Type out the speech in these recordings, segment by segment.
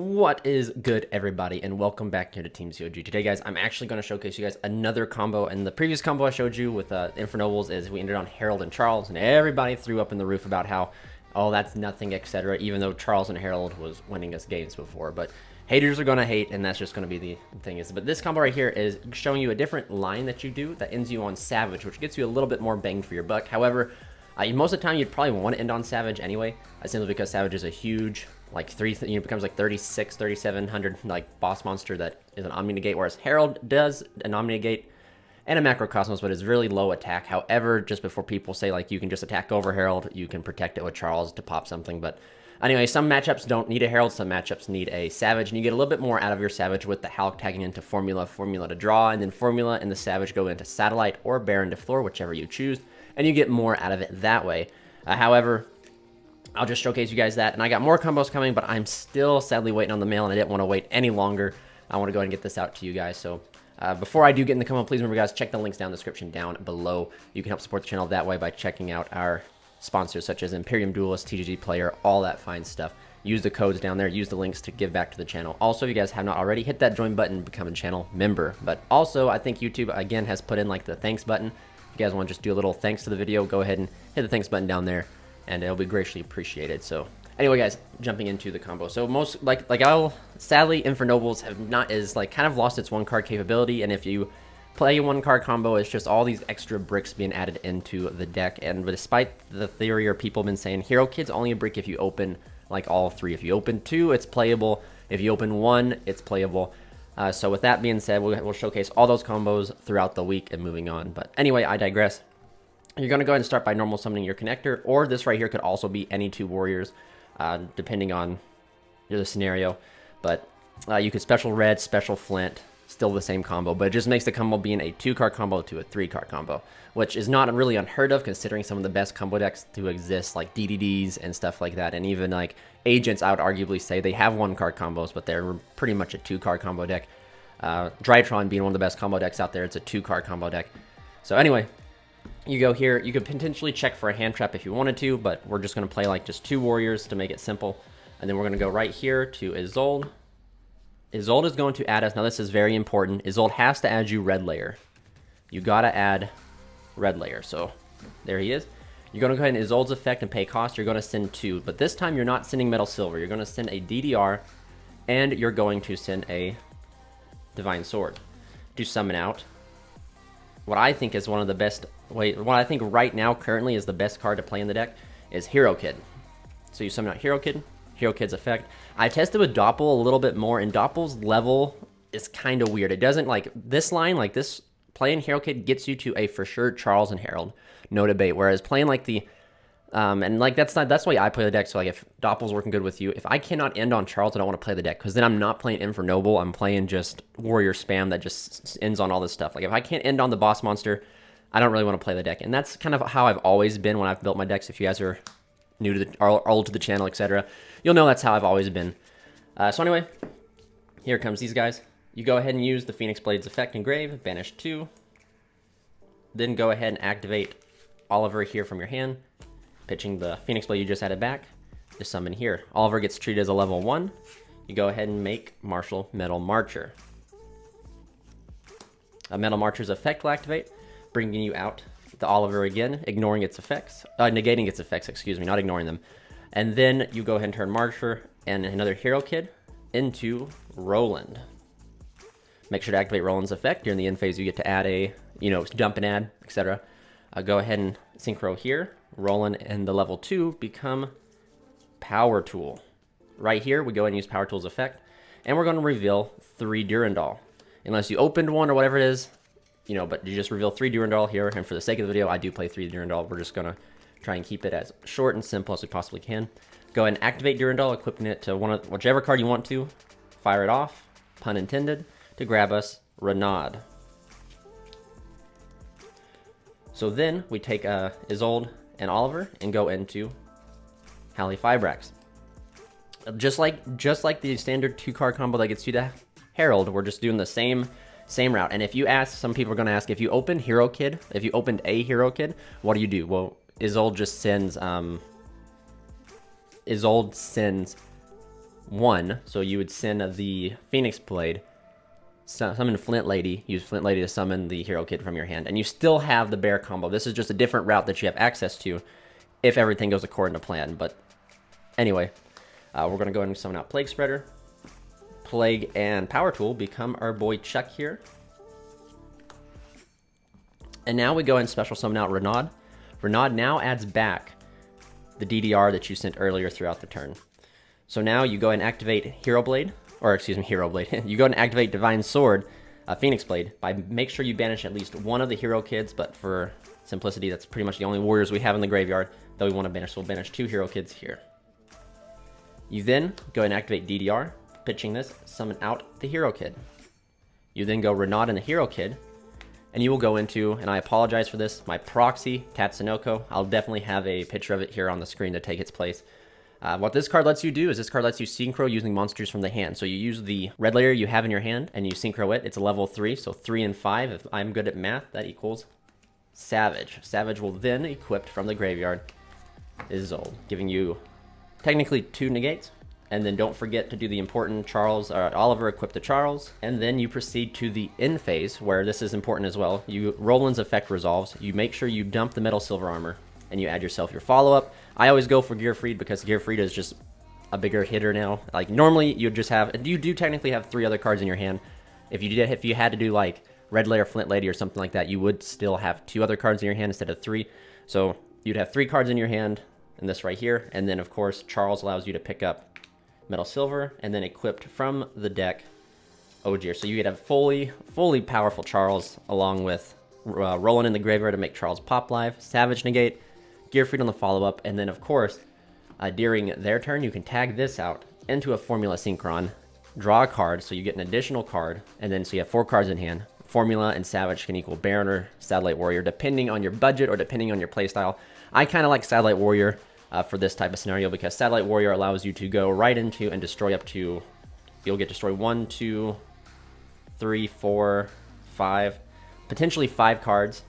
What is good, everybody, and welcome back here to Team COG. Today, guys, I'm actually going to showcase you guys another combo, and the previous combo I showed you with Infernobles is we ended on Harold and Charles, and everybody threw up in the roof about how, oh, that's nothing, etc., even though Charles and Harold was winning us games before, but haters are going to hate, and that's just going to be the thing is. But this combo right here is showing you a different line that you do that ends you on Savage, which gets you a little bit more bang for your buck. However, most of the time, you'd probably want to end on Savage anyway, simply because Savage is a huge, like, becomes like 36, 3700, like, boss monster that is an Omni Negate, whereas Harold does an Omni Negate and a Macrocosmos, but is really low attack. However, just before people say, like, you can just attack over Harold, you can protect it with Charles to pop something, but anyway, some matchups don't need a Herald, some matchups need a Savage, and you get a little bit more out of your Savage with the Hulk tagging into Formula to draw, and then Formula and the Savage go into Satellite or Baron to floor, whichever you choose, and you get more out of it that way. However, I'll just showcase you guys that, and I got more combos coming, but I'm still sadly waiting on the mail, and I didn't want to wait any longer. I want to go ahead and get this out to you guys, so before I do get in the combo, please remember, guys, check the links down in the description down below. You can help support the channel that way by checking out our sponsors such as Imperium Duelist, TGG Player, all that fine stuff. Use the codes down there, use the links to give back to the channel. Also, if you guys have not already, hit that join button and become a channel member. But also, I think YouTube, again, has put in like the thanks button. If you guys want to just do a little thanks to the video, go ahead and hit the thanks button down there, and it'll be greatly appreciated. So anyway, guys, jumping into the combo. So most, sadly, Infernobles have not, kind of lost its one card capability, and if you play one card combo, it's just all these extra bricks being added into the deck. And despite the theory or people have been saying Hero Kid's only a brick if you open like all three. If you open two, it's playable. If you open one, it's playable. So with that being said, we'll showcase all those combos throughout the week and moving on. But anyway, I digress. You're going to go ahead and start by normal summoning your connector, or this right here could also be any two warriors, depending on the scenario. But you could special red, special flint, still the same combo, but it just makes the combo being a 2-card combo to a 3-card combo, which is not really unheard of considering some of the best combo decks to exist, like DDDs and stuff like that, and even like Agents, I would arguably say they have 1-card combos, but they're pretty much a 2-card combo deck. Drytron being one of the best combo decks out there, it's a 2-card combo deck. So anyway, you go here, you could potentially check for a hand trap if you wanted to, but we're just going to play like just 2 warriors to make it simple, and then we're going to go right here to Isolde. Isolde is going to add us, now this is very important, Isolde has to add you red layer. You gotta add red layer, so there he is. You're gonna go ahead and Isolde's effect and pay cost, you're gonna send 2, but this time you're not sending Metal Silver, you're gonna send a DDR, and you're going to send a Divine Sword to summon out what I think is one of the best, what I think right now currently is the best card to play in the deck is Hero Kid. So you summon out Hero Kid, Hero Kid's effect. I tested with Doppel a little bit more, and Doppel's level is kind of weird. It doesn't, like, this line, like this, playing Hero Kid gets you to a for sure Charles and Harold, no debate, whereas playing like the, and like that's why I play the deck, so like if Doppel's working good with you, if I cannot end on Charles, I don't want to play the deck, because then I'm not playing Infernoble, I'm playing just Warrior Spam that just ends on all this stuff. Like if I can't end on the boss monster, I don't really want to play the deck, and that's kind of how I've always been when I've built my decks. If you guys are new to the, or old to the channel, etc., you'll know that's how I've always been. So anyway, here comes these guys. You go ahead and use the Phoenix Blade's effect engrave, banish 2. Then go ahead and activate Oliver here from your hand, pitching the Phoenix Blade you just added back to summon here. Oliver gets treated as a level 1. You go ahead and make Marshall Metal Marcher. A Metal Marcher's effect will activate, bringing you out the Oliver again, ignoring its effects, negating its effects, excuse me, not ignoring them. And then you go ahead and turn Marcher and another Hero Kid into Roland. Make sure to activate Roland's effect. During the end phase, you get to add a, dump and add, etc. Go ahead and synchro here. Roland and the level 2 become Power Tool. Right here, we go ahead and use Power Tool's effect, and we're going to reveal 3 Durandal. Unless you opened one or whatever it is, but you just reveal 3 Durandal here, and for the sake of the video, I do play 3 Durandal. We're just going to try and keep it as short and simple as we possibly can. Go ahead and activate Durandal, equipping it to whichever card you want to. Fire it off, pun intended, to grab us Renaud. So then we take Isolde and Oliver and go into Hallie Fibrax. Just like the standard 2-card combo that gets you to Herald, we're just doing the same route. And if you ask, some people are going to ask, if you opened Hero Kid, if you opened a Hero Kid, what do? Well, Isolde just sends 1. So you would send the Phoenix Blade, summon Flint Lady, use Flint Lady to summon the Hero Kid from your hand, and you still have the bear combo. This is just a different route that you have access to if everything goes according to plan. But anyway, we're going to go ahead and summon out Plague Spreader. Plague and Power Tool become our boy Chuck here. And now we go and special summon out Renaud. Renaud now adds back the DDR that you sent earlier throughout the turn. So now you go and activate Hero Blade, or excuse me, Hero Blade. You go and activate Divine Sword, Phoenix Blade, make sure you banish at least one of the Hero Kids, but for simplicity, that's pretty much the only warriors we have in the graveyard that we want to banish, so we'll banish 2 Hero Kids here. You then go and activate DDR, pitching this, summon out the Hero Kid. You then go Renaud and the Hero Kid, and you will go into, and I apologize for this, my proxy, Tatsunoko. I'll definitely have a picture of it here on the screen to take its place. What this card lets you do is this card lets you synchro using monsters from the hand. So you use the red layer you have in your hand, and you synchro it. It's a level 3, so 3 and 5. If I'm good at math, that equals Savage. Savage will then, equipped from the graveyard, Isolde, giving you technically 2 negates. And then don't forget to do the important Oliver equip to Charles. And then you proceed to the end phase, where this is important as well. Roland's effect resolves. You make sure you dump the metal silver armor, and you add yourself your follow-up. I always go for Gearfried because Gearfried is just a bigger hitter now. Like normally you'd just have, you do technically have 3 other cards in your hand. If you had to do like Red Layer, Flint Lady or something like that, you would still have 2 other cards in your hand instead of 3. So you'd have 3 cards in your hand, and this right here. And then of course, Charles allows you to pick up Metal Silver, and then equipped from the deck, Ogier. So you could have fully powerful Charles, along with Roland in the graveyard to make Charles pop live, Savage negate, Gearfried on the follow-up, and then of course, during their turn, you can tag this out into a Formula Synchron, draw a card, so you get an additional card, and then so you have 4 cards in hand. Formula and Savage can equal Baron or Satellite Warrior, depending on your budget or depending on your playstyle. I kind of like Satellite Warrior for this type of scenario, because Satellite Warrior allows you to go right into and destroy up to, you'll get destroy 1, 2, 3, 4, 5, potentially 5 cards,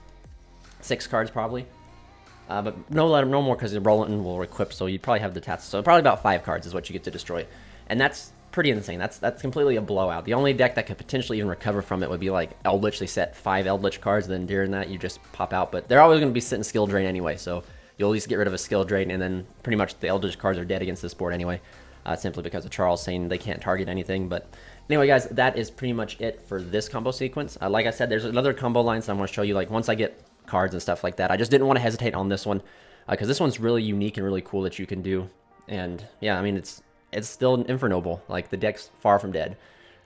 6 cards probably, but no more because the Roland will equip, so you'd probably have the tats. So probably about 5 cards is what you get to destroy, and that's pretty insane. That's completely a blowout. The only deck that could potentially even recover from it would be like Eldritch. They set 5 Eldritch cards, then during that you just pop out, but they're always going to be sitting skill drain anyway, so you'll at least get rid of a skill drain, and then pretty much the Eldritch cards are dead against this board anyway, simply because of Charles saying they can't target anything. But anyway, guys, that is pretty much it for this combo sequence. Like I said, there's another combo lines that I'm going to show you, like once I get cards and stuff like that. I just didn't want to hesitate on this one, because this one's really unique and really cool that you can do. And yeah, I mean, it's still Infernoble. Like, the deck's far from dead.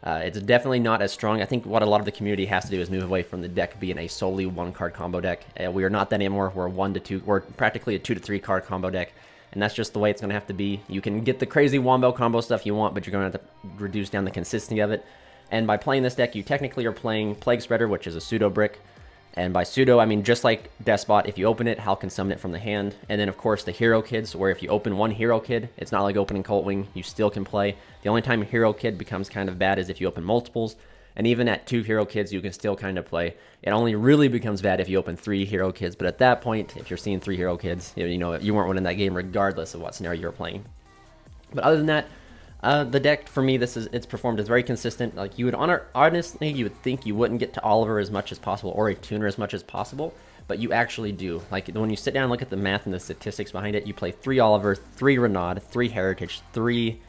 It's definitely not as strong. I think what a lot of the community has to do is move away from the deck being a solely 1-card combo deck. We are not that anymore. We're 1 to 2. We're practically a 2 to 3 card combo deck, and that's just the way it's going to have to be. You can get the crazy Wombo combo stuff you want, but you're going to have to reduce down the consistency of it. And by playing this deck, you technically are playing Plague Spreader, which is a pseudo brick. And by pseudo, I mean just like Despot, if you open it, Hal can summon it from the hand. And then, of course, the Hero Kids, where if you open 1 Hero Kid, it's not like opening Cult Wing, you still can play. The only time a Hero Kid becomes kind of bad is if you open multiples. And even at 2 Hero Kids, you can still kind of play. It only really becomes bad if you open 3 Hero Kids. But at that point, if you're seeing 3 Hero Kids, you know you weren't winning that game regardless of what scenario you were playing. But other than that, the deck, for me, it's performed as very consistent. Like, you would honestly, you would think you wouldn't get to Oliver as much as possible, or a tuner as much as possible, but you actually do. Like, when you sit down and look at the math and the statistics behind it, you play 3 Oliver, 3 Renaud, 3 Heritage, 3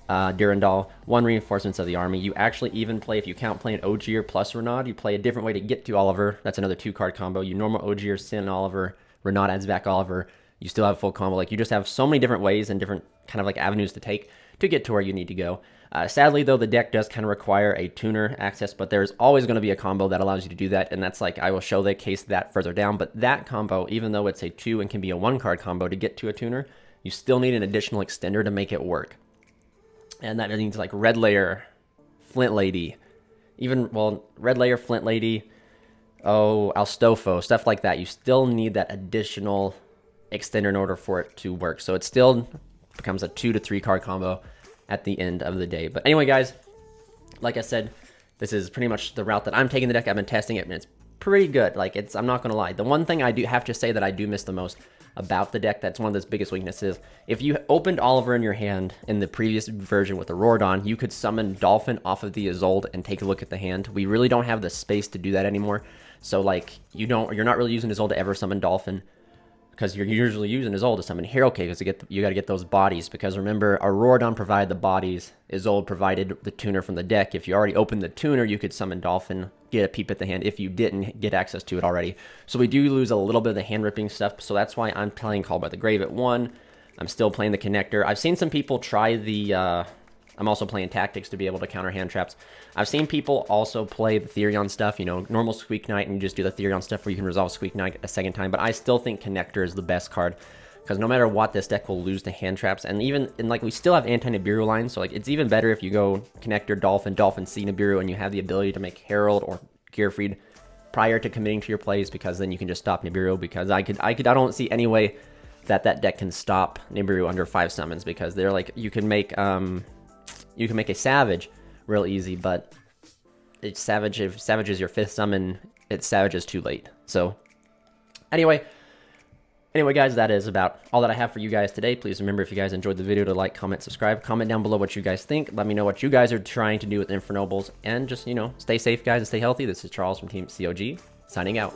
Durandal, 1 Reinforcements of the Army. You actually even play, if you count playing Ogier plus Renaud, you play a different way to get to Oliver. That's another 2-card combo. You normal Ogier, Sin Oliver, Renaud adds back Oliver. You still have a full combo. Like, you just have so many different ways and different kind of like avenues to take to get to where you need to go. Sadly, though, the deck does kind of require a tuner access, but there's always going to be a combo that allows you to do that, and that's like, I will show the case that further down, but that combo, even though it's a 2 and can be a 1-card combo to get to a tuner, you still need an additional extender to make it work. And that means like Red Layer, Flint Lady, even, well, Red Layer, Flint Lady, Alstofo, stuff like that. You still need that additional extender in order for it to work. So it still becomes a 2 to 3 card combo at the end of the day. But anyway, guys, like I said, this is pretty much the route that I'm taking the deck. I've been testing it, and it's pretty good. Like, I'm not going to lie. The one thing I do have to say that I do miss the most, about the deck. That's one of its biggest weaknesses. If you opened Oliver in your hand in the previous version with the Rorodon, you could summon Dolphin off of the Isolde and take a look at the hand. We really don't have the space to do that anymore. So like you're not really using Isolde to ever summon Dolphin, because you're usually using Isolde to summon Hero Cake, because you got to get those bodies. Because remember, our Rorodon provided the bodies, Isolde provided the tuner from the deck. If you already opened the tuner, you could summon Dolphin, get a peep at the hand if you didn't get access to it already. So we do lose a little bit of the hand ripping stuff. So that's why I'm playing Called by the Grave at 1. I'm still playing the Connector. I've seen some people try the... I'm also playing Tactics to be able to counter hand traps. I've seen people also play the Therion stuff, you know, normal Squeak Knight, and you just do the Therion stuff where you can resolve Squeak Knight a second time. But I still think Connector is the best card, because no matter what, this deck will lose the hand traps. And like we still have anti-Nibiru lines, so like it's even better if you go Connector, Dolphin, Dolphin, C, Nibiru, and you have the ability to make Herald or Gearfried prior to committing to your plays, because then you can just stop Nibiru. Because I don't see any way that deck can stop Nibiru under 5 summons, because they're like, you can make a Savage real easy, but it's Savage. If Savage is your 5th summon, it's Savage is too late. So anyway, guys, that is about all that I have for you guys today. Please remember, if you guys enjoyed the video, to like, comment, subscribe. Comment down below what you guys think. Let me know what you guys are trying to do with Infernobles. And just, you know, stay safe, guys, and stay healthy. This is Charles from Team COG, signing out.